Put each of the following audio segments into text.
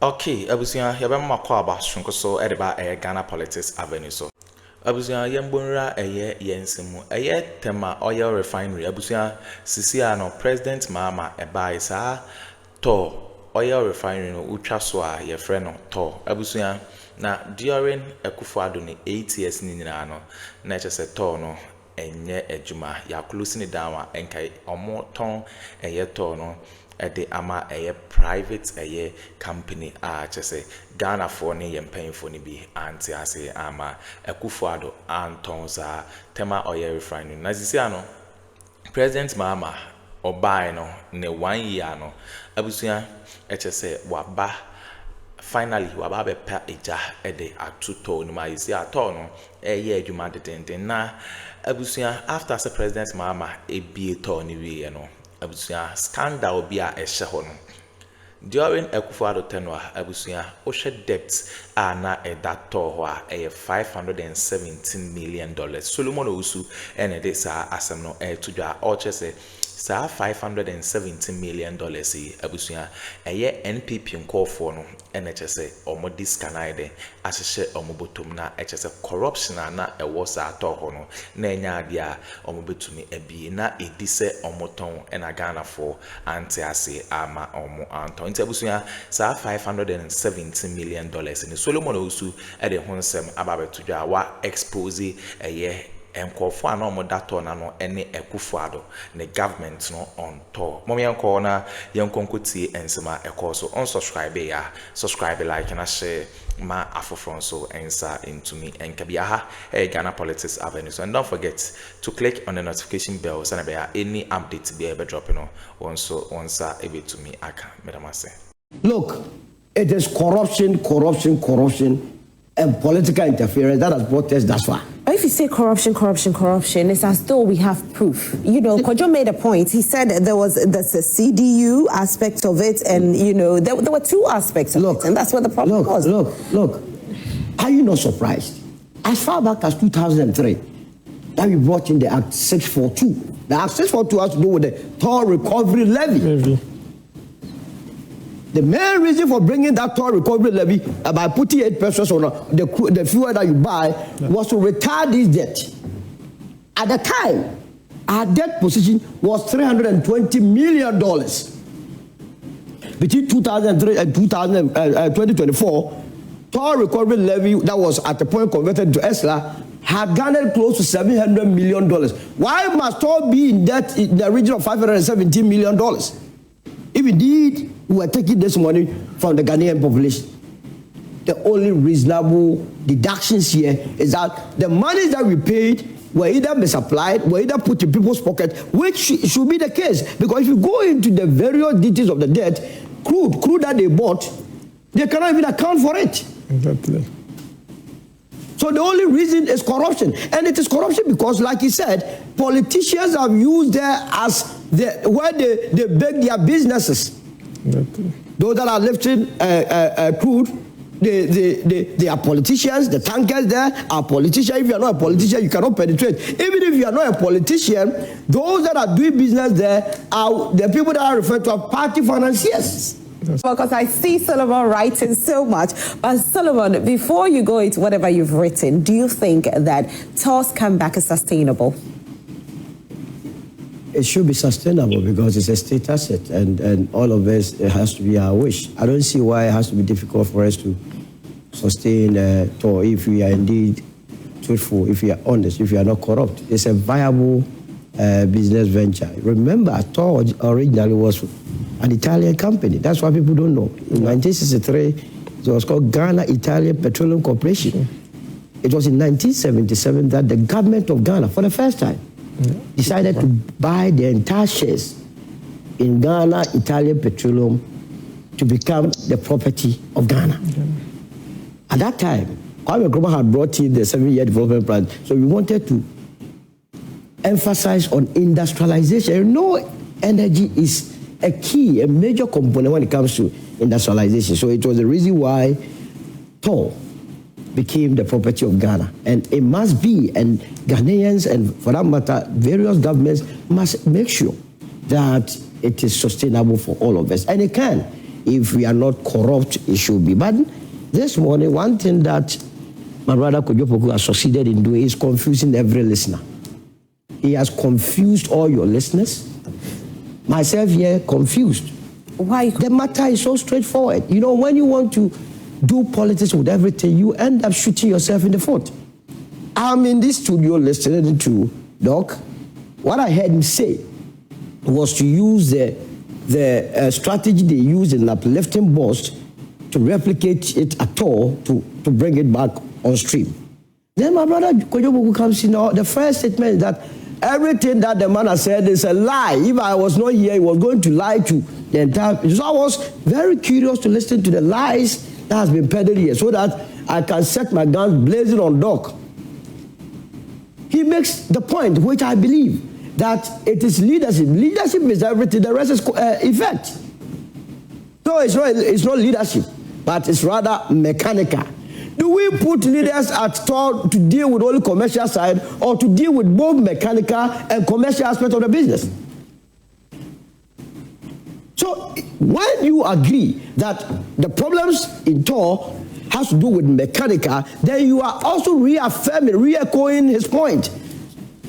Okay, abusia yaba makwa aba shunko so edeba Ghana Politics Avenue so. Abusia yembonra yensemu tema oil refinery abusia sisia no President Mahama eba isa TOR oil refinery no utwa so a ye frɛ no TOR abusia na during Akuffo Addo ni 8 years ni nyina no na kyese TOR no enye adwuma ya close ni down a enkai omo ton TOR no ede ama private company a kyese Ghana for ne yempan for ni bi anti ase ama Akuffo Addo anton za tema oil refinery na sisia no President Mahama obai no ne 1 year no abusia kyese waba finally waba be pa eja ede atuto no ma isi ato no adwuma dedenden na abusia after the President Mahama ebie TOR ni wie no abusia Scǎndǎl bi a ehye ho no during Akuffo Addo tenure abusia ohwe debt na TOR ho a $517 million Solomon Osu ene de sa asem no tudwa o chese sa $517 million abusia NPP nkofo no ene chese omo diskanaide asese omo botom na chese corruption na ewo sa TOR ho no na enya ade a omo betumi abi na edise omo ton ena Ghana for anti ase ama omo anton nti abusia sa $517 million ni Solomon Osu ede honsem ababetudwa wa expose enkofo ana omo TOR na no ene Akuffo Addo ne government no on TOR mom yanko na yankonkotie ensema ekoso on subscribe ya subscribe like na share ma afofron so ensa into me enkabia ha Ghana Politics Avenue so and don't forget to click on the notification bell so na be any update be able drop no onsa ebe to me aka medamase. Look, it is corruption and political interference that has brought us that far. If you say corruption, it's as though we have proof. You know, Kojo made a point. He said there's a CDU aspect of it, and you know there were two aspects of it, and that's what the problem was. Look. Are you not surprised? As far back as 2003, that we brought in the Act 642. The Act 642 has to do with the TOR recovery levy. The main reason for bringing that TOR recovery levy by putting 8 pesos on the fuel that you buy was to retire this debt. At the time, our debt position was $320 million. Between 2003 and 2024, TOR recovery levy that was at the point converted to ESLA had garnered close to $700 million. Why must TOR be in debt in the region of $517 million? If indeed we were taking this money from the Ghanaian population, the only reasonable deductions here is that the money that we paid were either misapplied, were either put in people's pocket, which should be the case. Because if you go into the various details of the debt, crude that they bought, they cannot even account for it. Exactly. So the only reason is corruption. And it is corruption because, like he said, politicians have used there as where they beg their businesses. Exactly. Those that are lifting crude, they are politicians. The tankers there are politicians. If you are not a politician, you cannot penetrate. Even if you are not a politician, those that are doing business there are the people that are referred to as party financiers. Because I see Solomon writing so much. But Solomon, before you go into whatever you've written, do you think that TOR's comeback is sustainable? It should be sustainable because it's a state asset, and all of us, it has to be our wish. I don't see why it has to be difficult for us to sustain TOR if we are indeed truthful, if we are honest, if we are not corrupt. It's a viable business venture. Remember, TOR originally was an Italian company. That's why people don't know. In 1963, it was called Ghana Italian Petroleum Corporation. It was in 1977 that the government of Ghana, for the first time, decided to buy the entire shares in Ghana Italian Petroleum to become the property of Ghana. At that time, Akroma had brought in the 7-year development plan, so we wanted to emphasize on industrialization. You know, energy is a key, a major component when it comes to industrialization. So it was the reason why TOR became the property of Ghana. And it must be, and Ghanaians, and for that matter, various governments must make sure that it is sustainable for all of us. And it can. if we are not corrupt, it should be. But this morning, one thing that my brother Kojo Poku has succeeded in doing is confusing every listener. He has confused all your listeners. Myself here, confused. Why? The matter is so straightforward. You know, when you want to do politics with everything, you end up shooting yourself in the foot. I'm in this studio listening to Doc. What I heard him say was to use the strategy they use in uplifting boss to replicate it at all, to bring it back on stream. Then my brother Kojo Poku comes in. The first statement is that everything that the man has said is a lie. If I was not here, he was going to lie to the entire. So I was very curious to listen to the lies that has been peddled here, so that I can set my guns blazing on Doc. He makes the point, which I believe, that it is leadership. Leadership is everything. The rest is effect. So it's not leadership, but it's rather mechanical. Do we put leaders at TOR to deal with only commercial side, or to deal with both mechanical and commercial aspects of the business? So when you agree that the problems in TOR has to do with mechanical, then you are also reaffirming, re-echoing his point.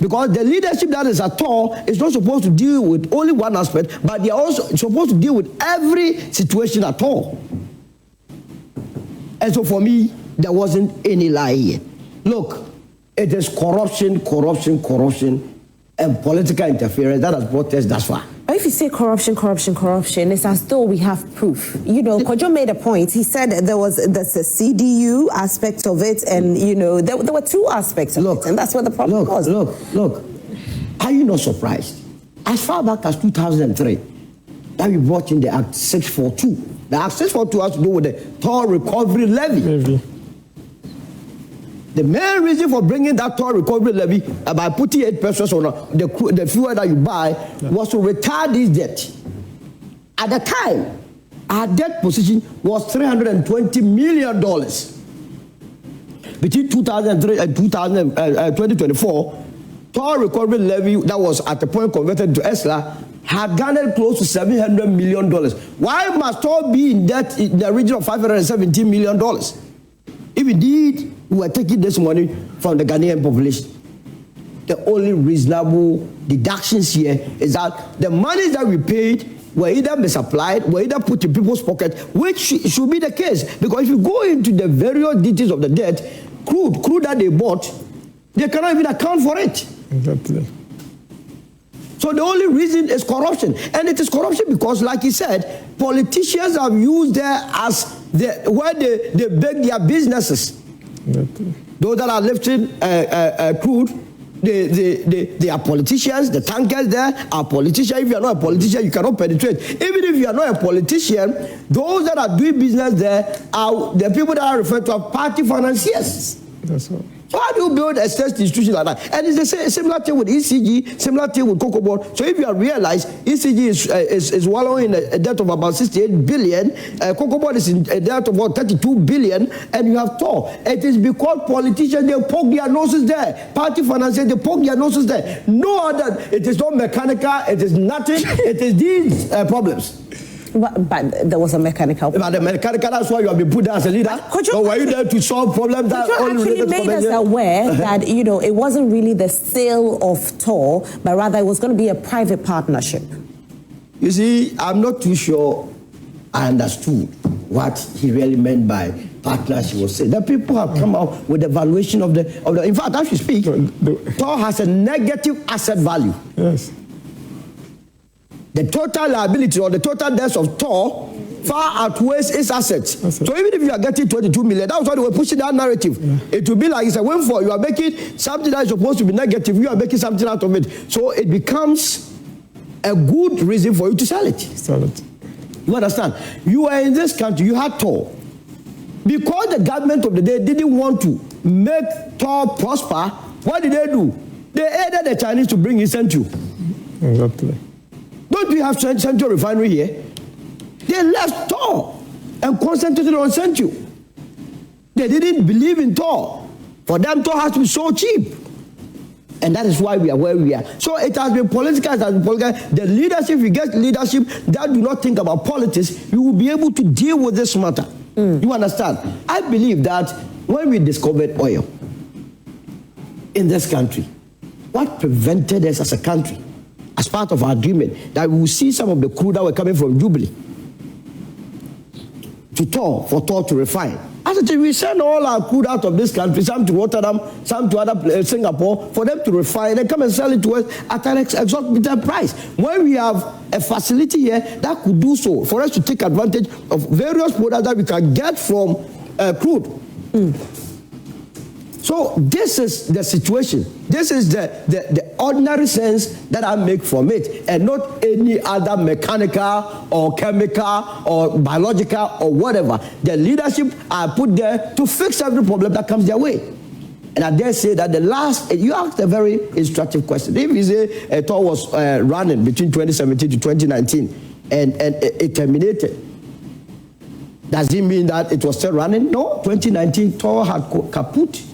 Because the leadership that is at TOR is not supposed to deal with only one aspect, but they are also supposed to deal with every situation at all. And so for me, there wasn't any lie here. Look, it is corruption, corruption, corruption, and political interference that has brought us thus far. If you say corruption, corruption, corruption, it's as though we have proof. You know, Kojo made a point. He said there's a CDU aspect of it, and, you know, there were two aspects of it, and that's what the problem was. Look. Are you not surprised? As far back as 2003, that we brought in the Act 642. The Act 642 has to do with the TOR recovery levy. The main reason for bringing that TOR recovery levy by putting 8 pesos on the fuel that you buy was to retire this debt. At the time, our debt position was $320 million. Between 2003 and 2024, TOR recovery levy that was at the point converted to ESLA had garnered close to $700 million. Why must TOR be in debt in the region of $517 million? If indeed we were taking this money from the Ghanaian population, the only reasonable deductions here is that the money that we paid were either misapplied, were either put in people's pocket, which should be the case. Because if you go into the various details of the debt, crude that they bought, they cannot even account for it. Exactly. So the only reason is corruption. And it is corruption because, like he said, politicians have used there as where they beg their businesses. Exactly. Those that are lifting crude, they are politicians. The tankers there are politicians. If you are not a politician, you cannot penetrate. Even if you are not a politician, those that are doing business there are the people that are referred to as party financiers. That's all. So how do you build a state institution like that? And it's the similar thing with ECG, similar thing with Cocoa Board. So if you have realized ECG is wallowing in a debt of about 68 billion, Cocoa Board is in a debt of about 32 billion, and you have TOR. It is because politicians, they poke their noses there. Party financiers, they poke their noses there. No other, it is not mechanical, it is nothing, it is these problems. But there was a mechanical problem. But the mechanical, that's why you have been put there as a leader. So were you there to solve problems that only actually made us aware that, you know, it wasn't really the sale of TOR, but rather it was going to be a private partnership. You see, I'm not too sure I understood what he really meant by partnership was saying. The people have come out with the valuation of the in fact, as you speak, TOR has a negative asset value. Yes. The total liability or the total debts of TOR far outweighs its assets. So even if you are getting 22 million, that's why they were pushing that narrative. Yeah. It will be like it's a windfall. You are making something that is supposed to be negative. You are making something out of it. So it becomes a good reason for you to sell it. Sell it. You understand? You are in this country. You had TOR. Because the government of the day didn't want to make TOR prosper, what did they do? They aided the Chinese to bring in Central. Exactly. Don't we have Central Refinery here? They left TOR and concentrated on Central. They didn't believe in TOR. For them, TOR has to be so cheap. And that is why we are where we are. So it has been political, it has been political. The leadership, we get leadership that do not think about politics, we will be able to deal with this matter. You understand? I believe that when we discovered oil in this country, what prevented us as a country, as part of our agreement, that we will see some of the crude that were coming from Jubilee to TOR, for TOR to refine. As it is, we send all our crude out of this country, some to Rotterdam, some to other Singapore, for them to refine and come and sell it to us at an exorbitant price. When we have a facility here that could do so, for us to take advantage of various products that we can get from crude. So this is the situation. This is the ordinary sense that I make from it, and not any other mechanical or chemical or biological or whatever. The leadership are put there to fix every problem that comes their way. And I dare say that you asked a very instructive question. If you say a TOR was running between 2017 to 2019 and it terminated, does it mean that it was still running? No, 2019 TOR had kaput.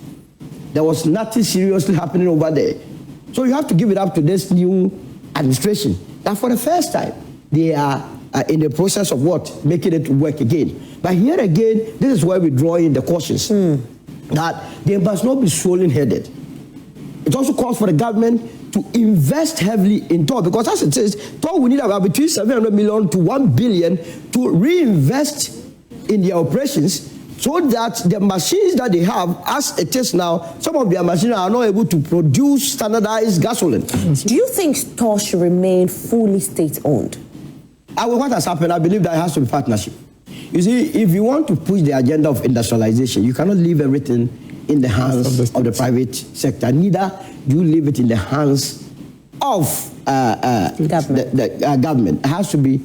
There was nothing seriously happening over there. So you have to give it up to this new administration that for the first time, they are in the process of what? Making it work again. But here again, this is where we draw in the cautions. That they must not be swollen-headed. It also calls for the government to invest heavily in TOR, because as it says, TOR will need about between 700 million to 1 billion to reinvest in their operations, so that the machines that they have, as it is now, some of their machines are not able to produce standardized gasoline. Do you think TOR should remain fully state-owned? What has happened, I believe that it has to be partnership. You see, if you want to push the agenda of industrialization, you cannot leave everything in the hands of the private sector. Neither do you leave it in the hands of the government. It has to be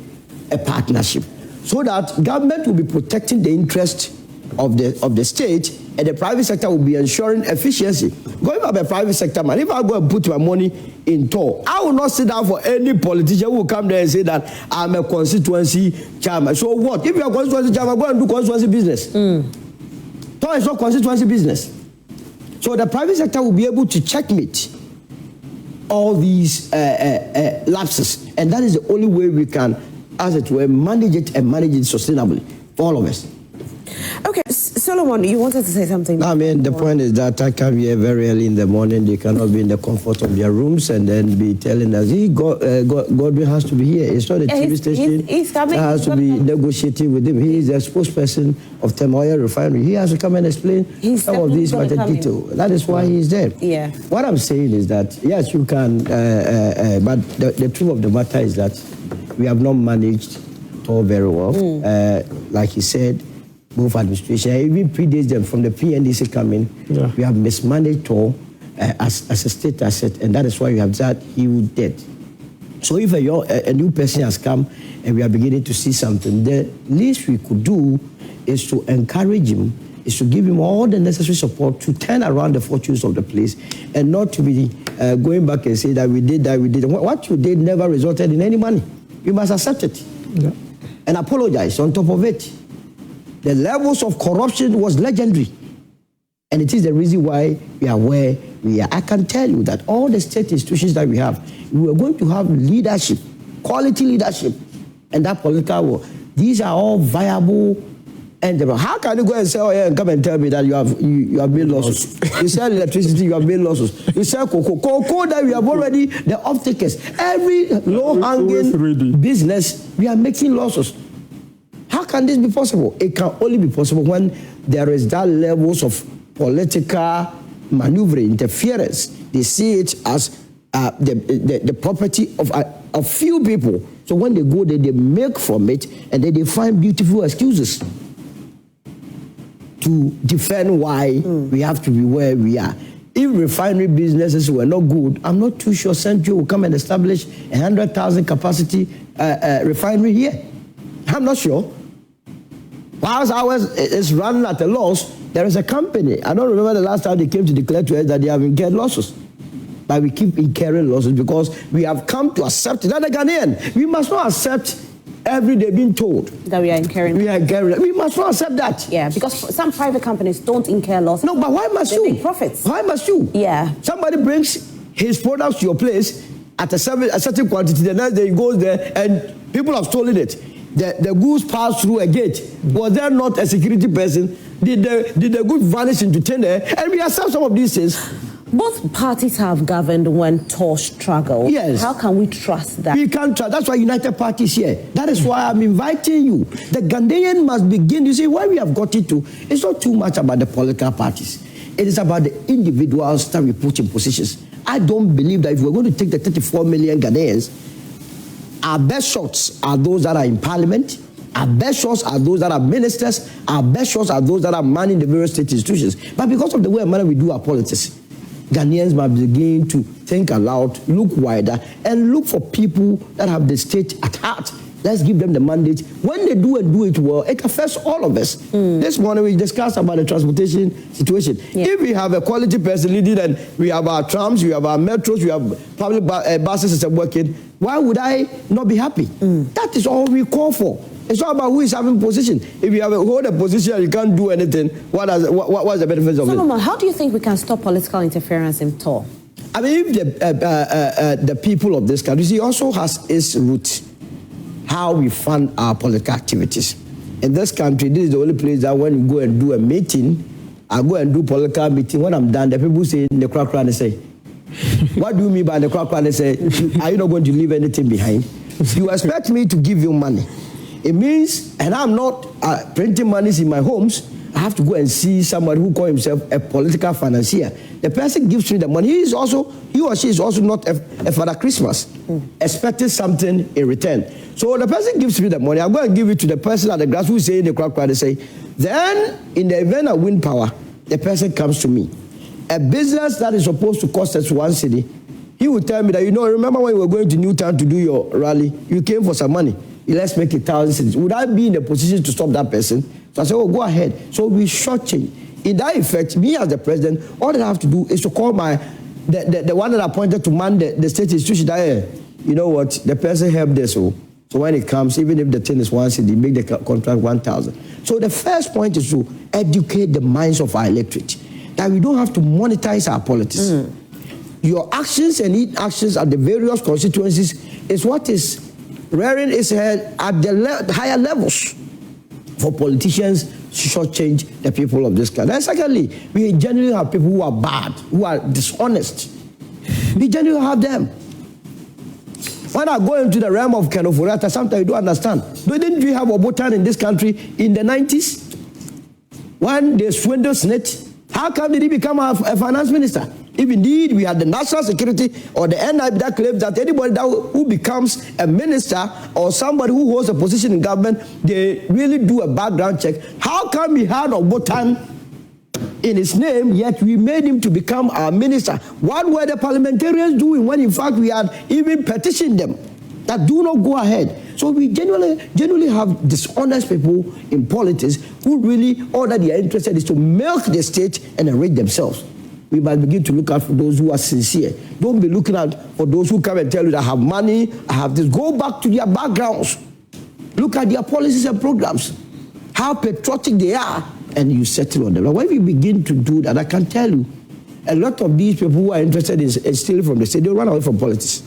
a partnership, so that government will be protecting the interest of the state, and the private sector will be ensuring efficiency. Going by the private sector, man, if I go and put my money in TOR, I will not sit down for any politician who will come there and say that I'm a constituency chairman. So what? If you're a constituency chairman, go and do constituency business. TOR is not constituency business. So the private sector will be able to checkmate all these lapses, and that is the only way we can, as it were, manage it and manage it sustainably for all of us. Okay, Solomon, you wanted to say something? I mean, the point is that I come here very early in the morning. They cannot be in the comfort of their rooms and then be telling us, Godwin has to be here. It's not a TV station. He's coming. That has to be negotiating with him. He is the spokesperson of Oil Refinery. He has to come and explain some of these matter detail. That is why he is there. Yeah. What I'm saying is that, yes, you can, but the truth of the matter is that we have not managed TOR very well. Like he said, both administration, even predates them from the PNDC coming. We have mismanaged TOR as a state asset, and that is why we have that huge debt. So if a new person has come and we are beginning to see something, the least we could do is to encourage him, is to give him all the necessary support to turn around the fortunes of the place, and not to be going back and say that we did that, we did. What you did never resulted in any money. You must accept it and apologize on top of it. The levels of corruption was legendary. And it is the reason why we are where we are. I can tell you that all the state institutions that we have, we are going to have leadership, quality leadership, and that political war. These are all viable endeavors. How can you go and say, oh yeah, and come and tell me that you have made losses? You sell electricity, you have made losses. You sell cocoa that we have already, the off-takers. Every low-hanging business, we are making losses. How can this be possible? It can only be possible when there is that levels of political maneuvering, interference. They see it as the property of few people. So when they go there, they make from it, and then they find beautiful excuses to defend why we have to be where we are. If refinery businesses were not good, I'm not too sure Central will come and establish 100,000 capacity refinery here. I'm not sure. Whilst ours is running at a loss, there is a company. I don't remember the last time they came to declare to us that they have incurred losses. But we keep incurring losses because we have come to accept that. Again, we must not accept every day being told that we are incurring. We must not accept that. Yeah, because some private companies don't incur losses. No, but why must they you? make profits. Why must you? Yeah. Somebody brings his products to your place at a certain quantity. The next day he goes there and people have stolen it. The goods passed through a gate. Was there not a security person? Did the goods vanish into thin air? And we have some of these things. Both parties have governed when TOR struggled. Yes. How can we trust that? We can't trust. That's why United Party is here. That is why I'm inviting you. The Ghanaian must begin. You see, where we have got it to, it's not too much about the political parties. It is about the individuals that we put in positions. I don't believe that if we're going to take the 34 million Ghanaians, our best shots are those that are in parliament. Our best shots are those that are ministers. Our best shots are those that are manning the various state institutions. But because of the way and manner we do our politics, Ghanaians must begin to think aloud, look wider, and look for people that have the state at heart. Let's give them the mandate. When they do and do it well, it affects all of us. This morning we discussed about the transportation situation. Yeah. If we have a quality person leading and we have our trams, we have our metros, we have public buses system working, why would I not be happy? That is all we call for. It's not about who is having position. If you have hold a position and you can't do anything, what's the benefits of Solomon, how do you think we can stop political interference in TOR? I mean, if the people of this country, see, also has its roots, how we fund our political activities. In this country, this is the only place that when you go and do a meeting, I go and do political meeting. When I'm done, the people say, the crowd and say, what do you mean by the crowd and say, are you not going to leave anything behind? You expect me to give you money. It means, and I'm not printing monies in my homes, I have to go and see somebody who calls himself a political financier. The person gives me the money. He or she is also not a Father Christmas, expecting something in return. So the person gives me the money. I'm going to give it to the person at the grass who is saying the crowd and say, then in the event I win power, the person comes to me. A business that is supposed to cost us 1 cedi, he will tell me that, remember when you were going to Newtown to do your rally, you came for some money. Let's make it 1,000 cedis. Would I be in a position to stop that person? So I said, go ahead. So we shortchange. In that effect, me as the president, all that I have to do is to call the one that I appointed to man the state institution. That, you know what, the person helped us. So when it comes, even if the thing is 1 cedi, make the contract 1,000. So the first point is to educate the minds of our electorate, that we don't have to monetize our politics. Your actions and inactions at the various constituencies is what is rearing its head at the higher levels for politicians to shortchange the people of this country. And secondly, we generally have people who are bad, who are dishonest. We generally have them. When I go into the realm of Kenofurata, sometimes you don't understand. Didn't we have Obotan in this country in the 90s? When they swindled Snit, how come did he become a finance minister? If indeed we had the national security or the NIP that claims that anybody who becomes a minister or somebody who holds a position in government, they really do a background check. How come we had Obotan in his name, yet we made him to become our minister? What were the parliamentarians doing when in fact we had even petitioned them that do not go ahead? So we genuinely have dishonest people in politics who really all that they are interested is to milk the state and enrich themselves. We must begin to look out for those who are sincere. Don't be looking out for those who come and tell you that I have money, I have this. Go back to their backgrounds. Look at their policies and programs, how patriotic they are, and you settle on them. When we begin to do that, I can tell you, a lot of these people who are interested in stealing from the state, they'll run away from politics.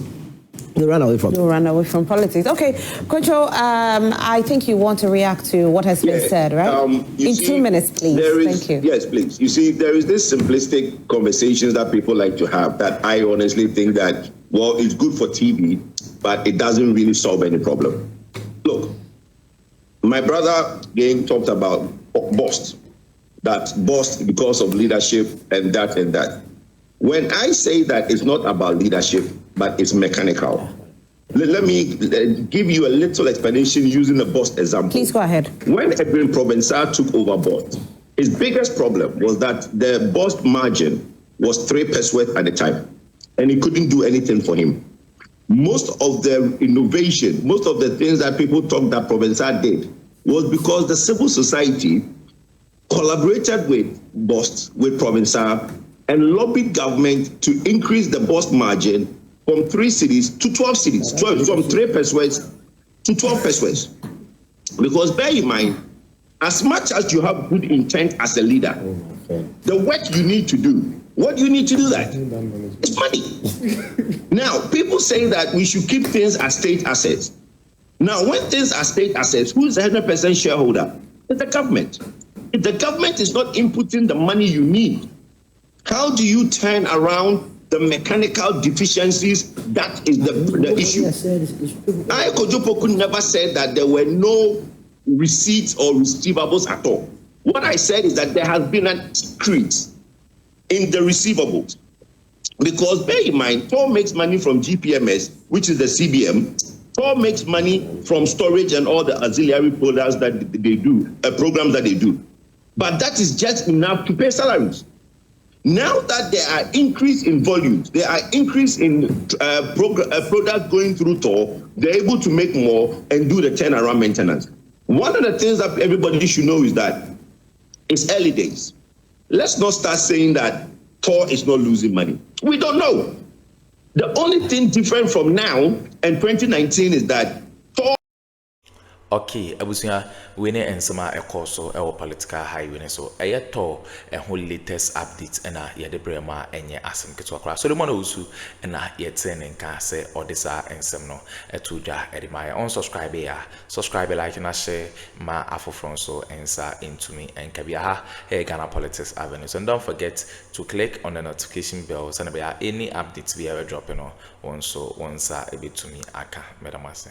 They'll run away from it. You'll run away from politics. Okay, Kojo, I think you want to react to what has been said, right? In 2 minutes, please. Thank you. Yes, please. You see, there is this simplistic conversations that people like to have that I honestly think that, well, it's good for TV, but it doesn't really solve any problem. Look, my brother again talked about bust because of leadership and that and that. When I say that it's not about leadership, but it's mechanical, let me give you a little explanation using the bust example. Please go ahead. When Edwin Provençal took over bust, his biggest problem was that the bust margin was 3 pesewas at the time, and he couldn't do anything for him. Most of the innovation, most of the things that people talk that Provençal did was because the civil society collaborated with bust, with Provençal, and lobbied government to increase the bust margin from 3 cedis to 12 cedis, from 3 pesewas to 12 pesewas. Because bear in mind, as much as you have good intent as a leader, the work you need to do What do you need to do that? It's money. Now, people say that we should keep things as state assets. Now, when things are state assets, who is the 100% shareholder? It's the government. If the government is not inputting the money you need, how do you turn around the mechanical deficiencies? That is the issue. I, Kojopo, could never said that there were no receipts or receivables at all. What I said is that there has been an increase in the receivables. Because bear in mind, TOR makes money from GPMS, which is the CBM. TOR makes money from storage and all the auxiliary products that they do, programs that they do. But that is just enough to pay salaries. Now that there are increase in volumes, there are increase in products going through TOR, they're able to make more and do the turnaround maintenance. One of the things that everybody should know is that it's early days. Let's not start saying that TOR is not losing money. We don't know. The only thing different from now and 2019 is that TOR. Okay, abusia we ne ensema ekoso e political highway so TOR whole latest updates na ye de brema enye asem keto akra so the man osu na ye tene nka se odisa ensem no etudwa edimaya unsubscribe ya subscribe, like na share ma afofron so ensa into me and kabia ha Ghana Politics Avenue. And don't forget to click on the notification bell so any updates we are dropping on so once a bit to me aka medamase.